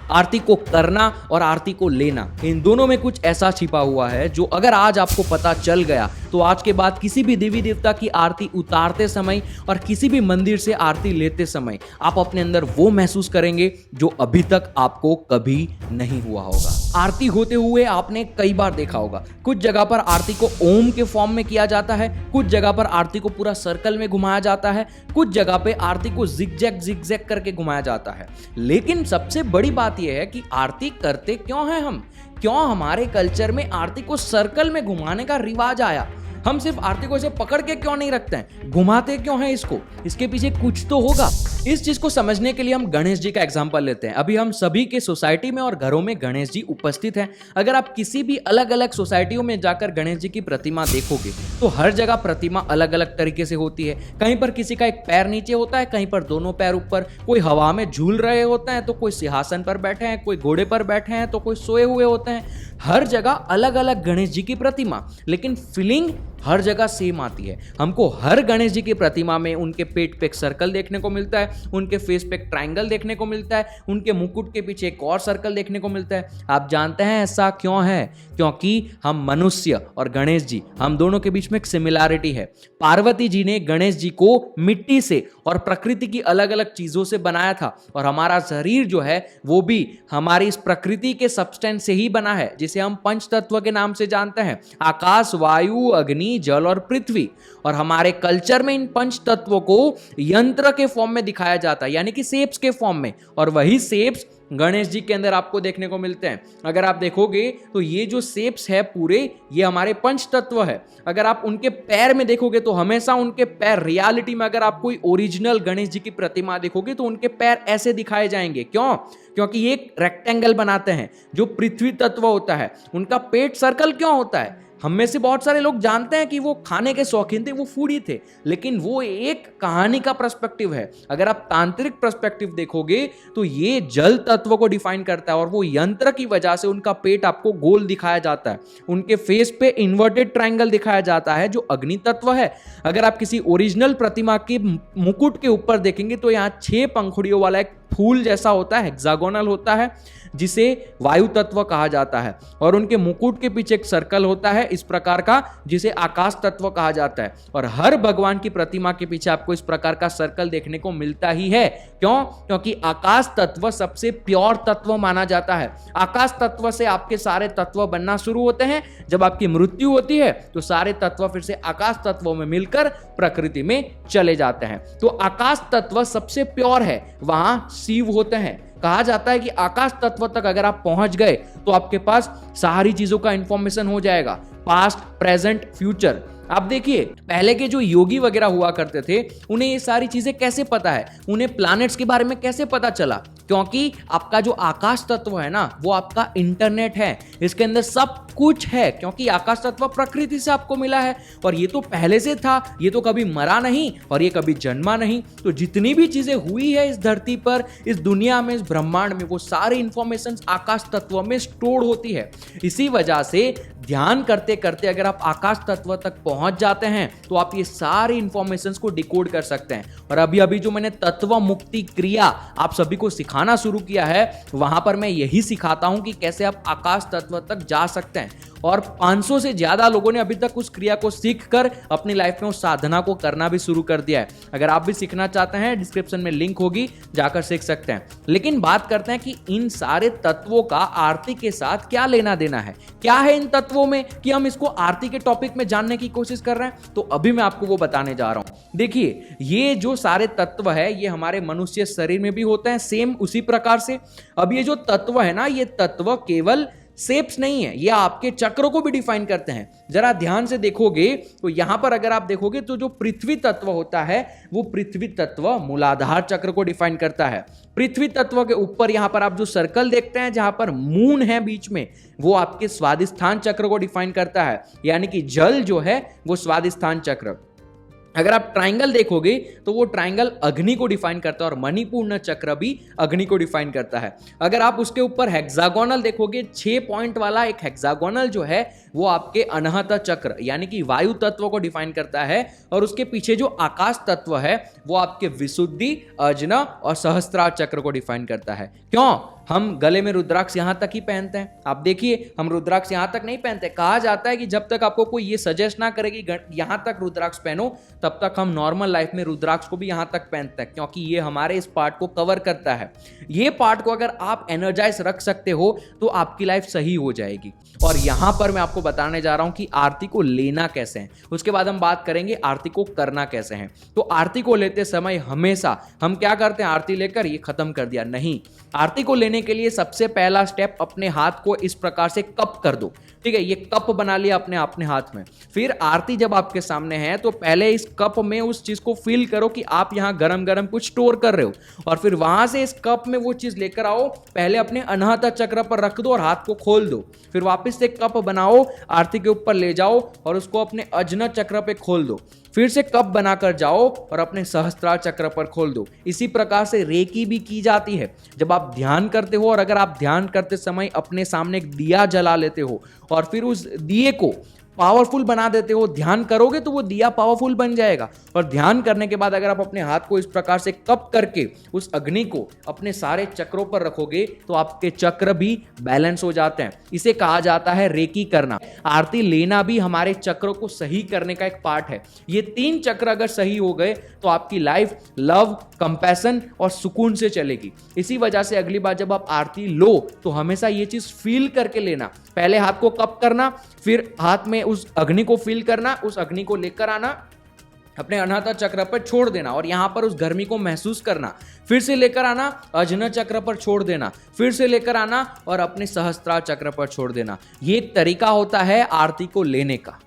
आरती को करना और आरती को लेना, इन दोनों में कुछ ऐसा छिपा हुआ है जो अगर आज आपको पता चल गया तो आज के बाद किसी भी देवी देवता की आरती उतारते समय और किसी भी मंदिर से आरती लेते समय आप अपने अंदर वो महसूस करेंगे जो अभी तक आपको कभी नहीं हुआ होगा। आरती होते हुए आपने कई बार देखा होगा, कुछ जगह पर आरती को ओम के फॉर्म में किया जाता है, कुछ जगह पर आरती को पूरा सर्कल में घुमाया जाता है, कुछ जगह पे आरती को जिगजैग करके घुमाया जाता है। लेकिन सबसे बड़ी बात यह है कि आरती करते क्यों हैं हम? क्यों हमारे कल्चर में आरती को सर्कल में घुमाने का रिवाज आया? हम सिर्फ आरती को ऐसे पकड़ के क्यों नहीं रखते हैं, घुमाते क्यों हैं इसको? इसके पीछे कुछ तो होगा। इस चीज को समझने के लिए हम गणेश जी का एग्जांपल लेते हैं। अभी हम सभी के सोसाइटी में और घरों में गणेश जी उपस्थित हैं। अगर आप किसी भी अलग अलग सोसाइटियों में जाकर गणेश जी की प्रतिमा देखोगे तो हर जगह प्रतिमा अलग अलग तरीके से होती है। कहीं पर किसी का एक पैर नीचे होता है, कहीं पर दोनों पैर ऊपर, कोई हवा में झूल रहे होते हैं तो कोई सिंहासन पर बैठे हैं, कोई घोड़े पर बैठे हैं तो कोई सोए हुए होते हैं। हर जगह अलग अलग गणेश जी की प्रतिमा, लेकिन फीलिंग हर जगह सेम आती है। हमको हर गणेश जी की प्रतिमा में उनके पेट पे एक सर्कल देखने को मिलता है, उनके फेस पे एक ट्रायंगल देखने को मिलता है, उनके मुकुट के पीछे एक और सर्कल देखने को मिलता है। आप जानते हैं ऐसा क्यों है? क्योंकि हम मनुष्य और गणेश जी, हम दोनों के बीच में एक सिमिलैरिटी है। पार्वती जी ने गणेश जी को मिट्टी से और प्रकृति की अलग अलग चीजों से बनाया था, और हमारा शरीर जो है वो भी हमारी इस प्रकृति के सब्सटेंस से ही बना है, जिसे हम पंच तत्व के नाम से जानते हैं, आकाश, वायु, अग्नि, जल और पृथ्वी। और हमारे कल्चर में इन पंच तत्वों को यंत्र के फॉर्म में दिखाया जाता है, यानी कि शेप्स के फॉर्म में, और वही शेप्स गणेश जी के अंदर आपको देखने को मिलते हैं। अगर आप देखोगे तो ये जो शेप्स है पूरे, ये हमारे पंच तत्व है। अगर आप उनके पैर में देखोगे तो हमेशा उनके पैर, रियलिटी में अगर आप कोई ओरिजिनल गणेश जी की प्रतिमा देखोगे तो उनके पैर ऐसे दिखाए जाएंगे। क्यों? क्योंकि ये एक रेक्टेंगल बनाते हैं। जो पृथ्वी तत्व होता है उनका पेट सर्कल क्यों होता है? हम में से बहुत सारे लोग जानते हैं कि वो खाने के शौकीन थे, वो फूडी थे, लेकिन वो एक कहानी का पर्सपेक्टिव है। अगर आप तांत्रिक पर्सपेक्टिव देखोगे तो ये जल तत्व को डिफाइन करता है, और वो यंत्र की वजह से उनका पेट आपको गोल दिखाया जाता है, उनके फेस पे इन्वर्टेड ट्रायंगल दिखाया जाता है जो अग्नि तत्व है। अगर आप किसी ओरिजिनल प्रतिमा के मुकुट के ऊपर देखेंगे तो यहाँ 6 पंखुड़ियों वाला एक फूल जैसा होता है, हेक्सागोनल होता है, जिसे वायु तत्व कहा जाता है, और उनके मुकुट के पीछे एक सर्कल होता है इस प्रकार का, जिसे आकाश तत्व कहा जाता है। और हर भगवान की प्रतिमा के पीछे आपको इस प्रकार का सर्कल देखने को मिलता ही है। क्यों? क्योंकि आकाश तत्व सबसे प्योर तत्व माना जाता है। आकाश तत्व से आपके सारे तत्व बनना शुरू होते हैं। जब आपकी मृत्यु होती है तो सारे तत्व फिर से आकाश तत्वों में मिलकर प्रकृति में चले जाते हैं। तो आकाश तत्व सबसे प्योर है, वहां शिव होते हैं। कहा जाता है कि आकाश तत्व तक अगर आप पहुंच गए तो आपके पास सारी चीजों का इंफॉर्मेशन हो जाएगा, पास्ट, प्रेजेंट, फ्यूचर। आप देखिए, पहले के जो योगी वगैरह हुआ करते थे उन्हें ये सारी चीजें कैसे पता है? उन्हें प्लैनेट्स के बारे में कैसे पता चला? क्योंकि आपका जो आकाश तत्व है ना, वो आपका इंटरनेट है, इसके अंदर सब कुछ है। क्योंकि आकाश तत्व प्रकृति से आपको मिला है, और ये तो पहले से था, ये तो कभी मरा नहीं और ये कभी जन्मा नहीं। तो जितनी भी चीजें हुई है इस धरती पर, इस दुनिया में, इस ब्रह्मांड में, वो सारी इंफॉर्मेशन आकाश तत्व में स्टोर होती है। इसी वजह से ध्यान करते करते अगर आप आकाश तत्व तक पहुंच जाते हैं तो आप ये सारी इंफॉर्मेशंस को डिकोड कर सकते हैं। और अभी अभी जो मैंने तत्व मुक्ति क्रिया आप सभी को सिखाना शुरू किया है, वहां पर मैं यही सिखाता हूं कि कैसे आप आकाश तत्व तक जा सकते हैं। और 500 से ज्यादा लोगों ने अभी तक उस क्रिया को सीखकर अपनी लाइफ में उस साधना को करना भी शुरू कर दिया है। अगर आप भी सीखना चाहते हैं, डिस्क्रिप्शन में लिंक होगी, जाकर सीख सकते हैं। लेकिन बात करते हैं कि इन सारे तत्वों का आरती के साथ क्या लेना देना है, क्या है इन तत्वों में कि हम इसको आरती के टॉपिक में जानने की कोशिश कर रहे हैं। तो अभी मैं आपको वो बताने जा रहा हूं। देखिए, ये जो सारे तत्व है ये हमारे मनुष्य शरीर में भी होते हैं, सेम उसी प्रकार से। अब ये जो तत्व है ना, ये तत्व केवल शेप्स नहीं है, ये आपके चक्रों को भी डिफाइन करते हैं। जरा ध्यान से देखोगे तो यहां पर अगर आप देखोगे तो जो पृथ्वी तत्व होता है वो पृथ्वी तत्व मूलाधार चक्र को डिफाइन करता है। पृथ्वी तत्व के ऊपर यहां पर आप जो सर्कल देखते हैं जहां पर मून है बीच में, वो आपके स्वादिष्ठान चक्र को डिफाइन करता है, यानी कि जल जो है वो स्वादिष्ठान चक्र। अगर आप ट्राइंगल देखोगे तो वो ट्राइंगल अग्नि को डिफाइन करता है और मणिपूर्ण चक्र भी अग्नि को डिफाइन करता है। अगर आप उसके ऊपर हेक्सागोनल देखोगे, 6 पॉइंट वाला एक हेक्सागोनल जो है वो आपके अनाहत चक्र यानी कि वायु तत्व को डिफाइन करता है, और उसके पीछे जो आकाश तत्व है वो आपके विशुद्धि, अजना और सहस्त्रार चक्र को डिफाइन करता है। क्यों हम गले में रुद्राक्ष यहां तक ही पहनते हैं? आप देखिए, हम रुद्राक्ष यहां तक नहीं पहनते। कहा जाता है कि जब तक आपको कोई ये सजेस्ट ना करे कि यहां तक रुद्राक्ष पहनो, तब तक हम नॉर्मल लाइफ में रुद्राक्ष को भी यहां तक पहनते हैं, क्योंकि ये हमारे इस पार्ट को कवर करता है। ये पार्ट को अगर आप एनर्जाइज रख सकते हो तो आपकी लाइफ सही हो जाएगी। और यहां पर मैं आपको बताने जा रहा हूं कि आरती को लेना कैसे है। उसके बाद हम बात करेंगे आरती को करना कैसे है। तो आरती को लेते समय हमेशा हम क्या करते हैं, आरती लेकर ये खत्म कर दिया, नहीं। आरती को लेने के लिए सबसे पहला स्टेप, अपने हाथ को इस प्रकार से कप कर दो। ठीक है, ये कप बना लिया अपने हाथ में। फिर आरती जब आपके सामने है तो पहले इस कप में उस चीज को फील करो कि आप यहां गरम गरम कुछ स्टोर कर रहे हो, और फिर वहां से इस कप में वो चीज लेकर आओ, पहले अपने अनाहत चक्र पर रख दो और हाथ को खोल दो। फिर वापस से कप बनाओ, आरती के ऊपर ले जाओ और उसको अपने अजना चक्र पे खोल दो। फिर से कप बनाकर जाओ और अपने सहस्त्रार चक्र पर खोल दो। इसी प्रकार से रेकी भी की जाती है। जब आप ध्यान करते हो और अगर आप ध्यान करते समय अपने सामने एक दिया जला लेते हो और फिर उस दिए को पावरफुल बना देते हो, ध्यान करोगे तो वो दिया पावरफुल बन जाएगा। और ध्यान करने के बाद अगर आप अपने हाथ को इस प्रकार से कप करके उस अग्नि को अपने सारे चक्रों पर रखोगे तो आपके चक्र भी बैलेंस हो जाते हैं। इसे कहा जाता है रेकी करना। आरती लेना भी हमारे चक्रों को सही करने का एक पार्ट है। ये 3 चक्र अगर सही हो गए तो आपकी लाइफ लव, कंपैशन और सुकून से चलेगी। इसी वजह से अगली बार जब आप आरती लो तो हमेशा ये चीज फील करके लेना। पहले हाथ को कप करना, फिर हाथ में उस अग्नि को फील करना, उस अग्नि को लेकर आना, अपने अनाहत चक्र पर छोड़ देना और यहां पर उस गर्मी को महसूस करना। फिर से लेकर आना, अजना चक्र पर छोड़ देना, फिर से लेकर आना और अपने सहस्त्रार चक्र पर छोड़ देना। ये एक तरीका होता है आरती को लेने का।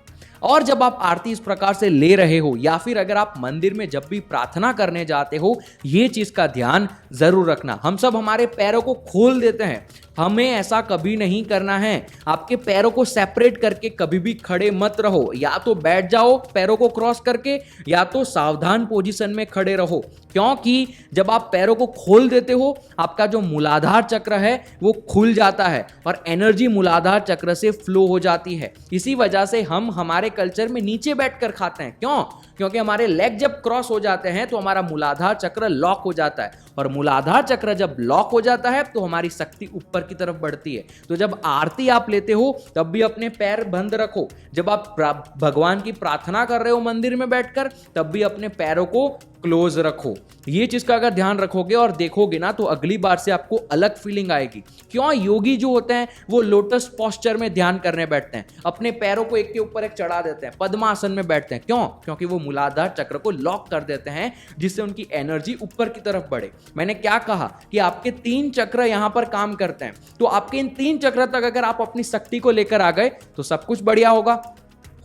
और जब आप आरती इस प्रकार से ले रहे हो या फिर अगर आप मंदिर में जब भी प्रार्थना करने जाते हो, ये चीज का ध्यान जरूर रखना। हम सब हमारे पैरों को खोल देते हैं, हमें ऐसा कभी नहीं करना है। आपके पैरों को सेपरेट करके कभी भी खड़े मत रहो। या तो बैठ जाओ पैरों को क्रॉस करके, या तो सावधान पोजीशन में खड़े रहो, क्योंकि जब आप पैरों को खोल देते हो आपका जो मूलाधार चक्र है वो खुल जाता है और एनर्जी मूलाधार चक्र से फ्लो हो जाती है। इसी वजह से हम हमारे कल्चर में नीचे बैठकर खाते हैं। क्यों? क्योंकि हमारे लेग जब क्रॉस हो जाते हैं तो हमारा मूलाधार चक्र लॉक हो जाता है, और मूलाधार चक्र जब लॉक हो जाता है तो हमारी शक्ति ऊपर की तरफ बढ़ती है। तो जब आरती आप लेते हो तब भी अपने पैर बंद रखो। जब आप भगवान की प्रार्थना कर रहे हो मंदिर में बैठकर, तब भी अपने पैरों को क्लोज रखो। ये चीज का अगर ध्यान रखोगे और देखोगे ना तो अगली बार से आपको अलग फीलिंग आएगी। क्यों? योगी जो होते हैं वो लोटस पोस्चर में ध्यान करने बैठते हैं, अपने पैरों को एक के ऊपर एक चढ़ा देते हैं, पद्मासन में बैठते हैं। क्यों? क्योंकि वो मूलाधार चक्र को लॉक कर देते हैं, जिससे उनकी एनर्जी ऊपर की तरफ बढ़े। मैंने क्या कहा कि आपके 3 चक्र यहां पर काम करते हैं, तो आपके इन 3 चक्र तक अगर आप अपनी शक्ति को लेकर आ गए तो सब कुछ बढ़िया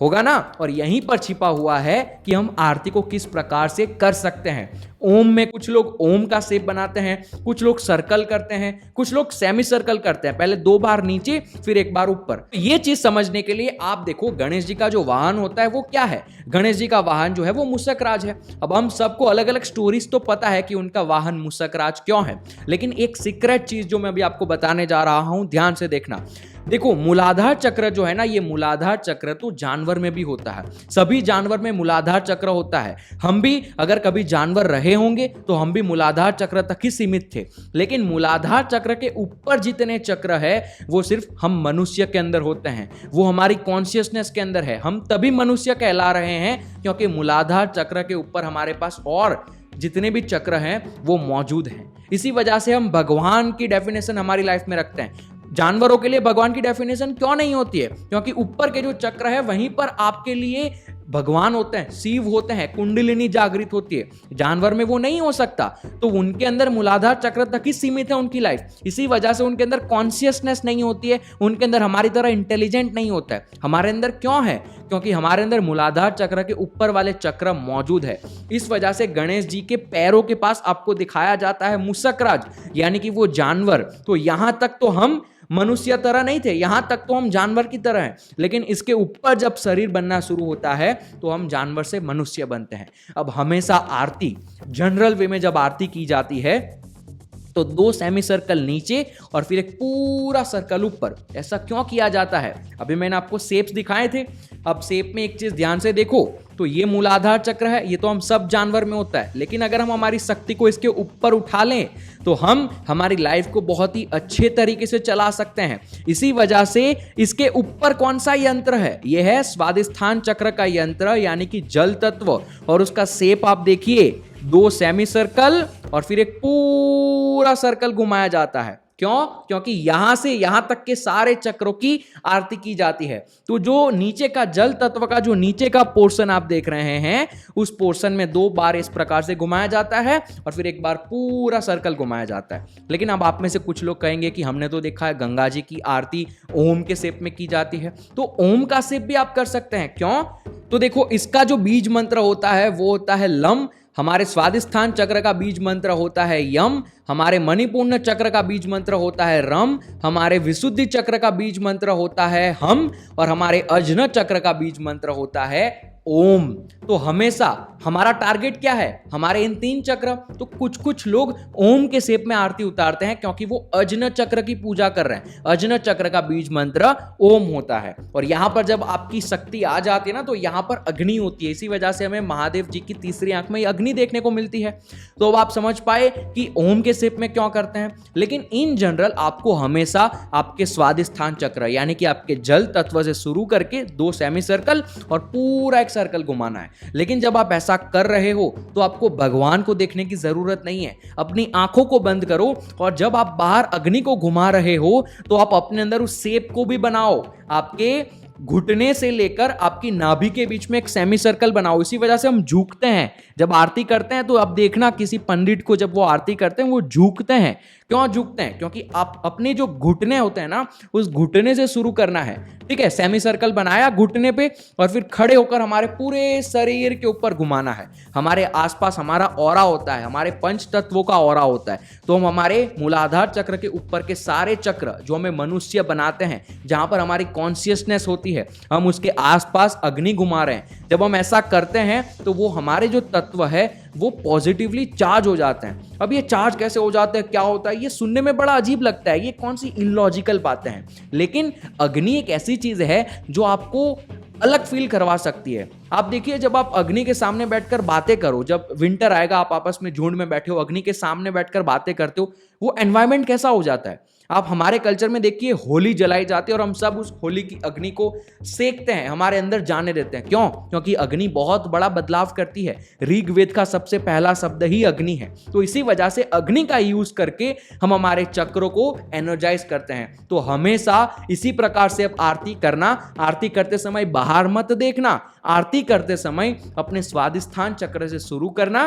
होगा ना। और यहीं पर छिपा हुआ है कि हम आरती को किस प्रकार से कर सकते हैं। ओम में कुछ लोग ओम का शेप बनाते हैं, कुछ लोग सर्कल करते हैं, कुछ लोग सेमी सर्कल करते हैं, पहले 2 बार नीचे फिर 1 बार ऊपर। ये चीज समझने के लिए आप देखो गणेश जी का जो वाहन होता है वो क्या है। गणेश जी का वाहन जो है वो मूषक राज है। अब हम सबको अलग अलग स्टोरीज तो पता है कि उनका वाहन मूषक राज क्यों है, लेकिन एक सीक्रेट चीज जो मैं अभी आपको बताने जा रहा हूं, ध्यान से देखना। देखो मूलाधार चक्र जो है ना, ये मूलाधार चक्र तो जानवर में भी होता है। सभी जानवर में मूलाधार चक्र होता है। हम भी अगर कभी जानवर रहे होंगे तो हम भी मूलाधार चक्र तक ही सीमित थे, लेकिन मूलाधार चक्र के ऊपर जितने चक्र है वो सिर्फ हम मनुष्य के अंदर होते हैं, वो हमारी कॉन्शियसनेस के अंदर है। हम तभी मनुष्य कहला रहे हैं क्योंकि मूलाधार चक्र के ऊपर हमारे पास और जितने भी चक्र हैं वो मौजूद हैं। इसी वजह से हम भगवान की डेफिनेशन हमारी लाइफ में रखते हैं। जानवरों के लिए भगवान की डेफिनेशन क्यों नहीं होती है? क्योंकि ऊपर के जो चक्र है वहीं पर आपके लिए भगवान होते हैं, शिव होते हैं, कुंडलिनी जागृत होती है। जानवर में वो नहीं हो सकता, तो उनके अंदर मूलाधार चक्र तक ही सीमित है उनकी लाइफ। इसी वजह से उनके अंदर कॉन्शियसनेस नहीं होती है, उनके अंदर हमारी तरह इंटेलिजेंट नहीं होता है। हमारे अंदर क्यों है? क्योंकि हमारे अंदर मूलाधार चक्र के ऊपर वाले चक्र मौजूद है। इस वजह से गणेश जी के पैरों के पास आपको दिखाया जाता है मूषकराज, यानी कि वो जानवर। तो यहां तक तो हम मनुष्य तरह नहीं थे, यहां तक तो हम जानवर की तरह हैं, लेकिन इसके ऊपर जब शरीर बनना शुरू होता है तो हम जानवर से मनुष्य बनते हैं। अब हमेशा आरती जनरल वे में जब आरती की जाती है तो 2 सेमी सर्कल नीचे और फिर एक पूरा सर्कल ऊपर। ऐसा क्यों किया जाता है? अभी मैंने आपको शेप्स दिखाए थे। अब शेप में एक चीज ध्यान से देखो, तो ये मूलाधार चक्र है, ये तो हम सब जानवर में होता है, लेकिन अगर हम हमारी शक्ति को इसके ऊपर उठा लें तो हम हमारी लाइफ को बहुत ही अच्छे तरीके से चला सकते हैं। इसी वजह से इसके ऊपर कौन सा यंत्र है? यह है स्वादिष्ठान चक्र का यंत्र, यानी कि जल तत्व। और उसका शेप आप देखिए, 2 सेमी सर्कल और फिर एक पूरा सर्कल घुमाया जाता है। क्यों? क्योंकि यहां से यहां तक के सारे चक्रों की आरती की जाती है। तो जो नीचे का जल तत्व का जो नीचे का पोर्शन आप देख रहे हैं, उस पोर्शन में 2 बार इस प्रकार से घुमाया जाता है और फिर एक बार पूरा सर्कल घुमाया जाता है। लेकिन अब आप में से कुछ लोग कहेंगे कि हमने तो देखा है गंगा जी की आरती ओम के शेप में की जाती है, तो ओम का शेप भी आप कर सकते हैं। क्यों? तो देखो, इसका जो बीज मंत्र होता है वो होता है लम। हमारे स्वादिष्ठान चक्र का बीज मंत्र होता है यम। हमारे मणिपूर्ण चक्र का बीज मंत्र होता है रम। हमारे विशुद्धि चक्र का बीज मंत्र होता है हम। और हमारे अजन चक्र का बीज मंत्र होता है ओम। तो हमेशा हमारा टारगेट क्या है? हमारे इन 3 चक्र। तो कुछ कुछ लोग ओम के शेप में आरती उतारते हैं क्योंकि वो अजन चक्र की पूजा कर रहे हैं। अजन चक्र का बीज मंत्र ओम होता है। और यहां पर जब आपकी शक्ति आ जाती है ना, तो यहां पर अग्नि होती है। इसी वजह से हमें महादेव जी की तीसरी आंख में अग्नि देखने को मिलती है। तो अब आप समझ पाए कि ओम के शेप में क्यों करते हैं। लेकिन इन जनरल आपको हमेशा आपके स्वादिष्ठान चक्र यानी कि आपके जल तत्व से शुरू करके 2 सेमी सर्कल और पूरा एक सर्कल घुमाना है। लेकिन जब आप ऐसा कर रहे हो तो आपको भगवान को देखने की जरूरत नहीं है। अपनी आंखों को बंद करो और जब आप बाहर अग्नि को घुमा रहे हो तो आप अपने अंदर उस शेप को भी बनाओ। आपके घुटने से लेकर आपकी नाभि के बीच में एक सेमी सर्कल बनाओ। इसी वजह से हम झुकते हैं जब आरती करते हैं। तो अब देखना, किसी पंडित को जब वो आरती करते हैं वो झुकते हैं। क्यों झुकते हैं? क्योंकि आप अपने जो घुटने होते हैं ना, उस घुटने से शुरू करना है। ठीक है, सेमी सर्कल बनाया घुटने पे और फिर खड़े होकर हमारे पूरे शरीर के ऊपर घुमाना है। हमारे आसपास हमारा ऑरा होता है, हमारे पंच तत्वों का ऑरा होता है। तो हम हमारे मूलाधार चक्र के ऊपर के सारे चक्र जो हमें मनुष्य बनाते हैं, जहां पर हमारी कॉन्शियसनेस होती है, हम उसके आसपास अग्नि घुमा रहे हैं। जब हम ऐसा करते हैं तो वो हमारे जो तत्व है वो पॉजिटिवली चार्ज हो जाते हैं। अब ये चार्ज कैसे हो जाते हैं, क्या होता है, ये सुनने में बड़ा अजीब लगता है। ये कौन सी इलॉजिकल बातें हैं, लेकिन अग्नि एक ऐसी चीज है जो आपको अलग फील करवा सकती है। आप देखिए, जब आप अग्नि के सामने बैठकर बातें करो, जब विंटर आएगा, आप आपस में झुंड में बैठे हो, अग्नि के सामने बैठकर बातें करते हो, वो एनवायरनमेंट कैसा हो जाता है। आप हमारे कल्चर में देखिए, होली जलाई जाती है और हम सब उस होली की अग्नि को सेकते हैं, हमारे अंदर जाने देते हैं। क्यों? क्योंकि अग्नि बहुत बड़ा बदलाव करती है। ऋग्वेद का सबसे पहला शब्द ही अग्नि है। तो इसी वजह से अग्नि का यूज करके हम हमारे चक्रों को एनर्जाइज करते हैं। तो हमेशा इसी प्रकार से अब आरती करना, आरती करते समय बाहर मत देखना, आरती करते समय अपने स्वादिष्ठान चक्र से शुरू करना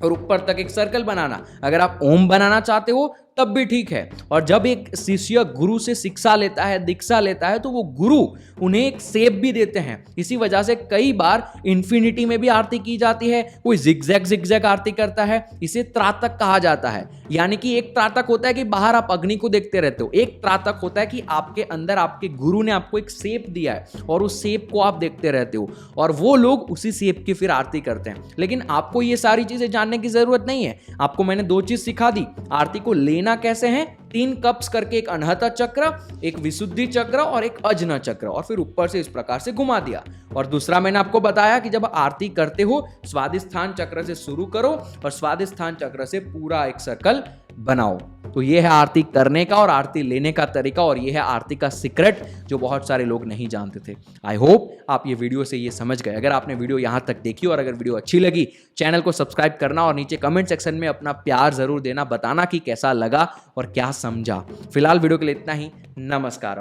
और ऊपर तक एक सर्कल बनाना। अगर आप ओम बनाना चाहते हो तब भी ठीक है। और जब एक शिष्य गुरु से शिक्षा लेता है, दीक्षा लेता है, तो वो गुरु उन्हें एक शेप भी देते हैं। इसी वजह से कई बार इन्फिनिटी में भी आरती की जाती है, कोई जिगजैग आरती करता है। इसे त्रातक कहा जाता है। यानी कि एक त्रातक होता है कि बाहर आप अग्नि को देखते रहते हो, एक त्रातक होता है कि आपके अंदर आपके गुरु ने आपको एक शेप दिया है और उस शेप को आप देखते रहते हो, और वो लोग उसी शेप की फिर आरती करते हैं। लेकिन आपको ये सारी चीजें जानने की जरूरत नहीं है। आपको मैंने 2 चीज सिखा दी। आरती को लेना कैसे है, 3 कप्स करके, एक अनहता चक्र, एक विशुद्धि चक्र और एक अजन चक्र, और फिर ऊपर से इस प्रकार से घुमा दिया। और दूसरा मैंने आपको बताया कि जब आरती करते हो स्वादिष्ठान चक्र से शुरू करो और स्वादिष्ठान चक्र से पूरा एक सर्कल बनाओ। तो ये है आरती करने का और आरती लेने का तरीका, और ये है आरती का सीक्रेट जो बहुत सारे लोग नहीं जानते थे। आई होप आप ये वीडियो से ये समझ गए। अगर आपने वीडियो यहां तक देखी और अगर वीडियो अच्छी लगी, चैनल को सब्सक्राइब करना और नीचे कमेंट सेक्शन में अपना प्यार जरूर देना, बताना कि कैसा लगा और क्या समझा। फिलहाल वीडियो के लिए इतना ही। नमस्कार।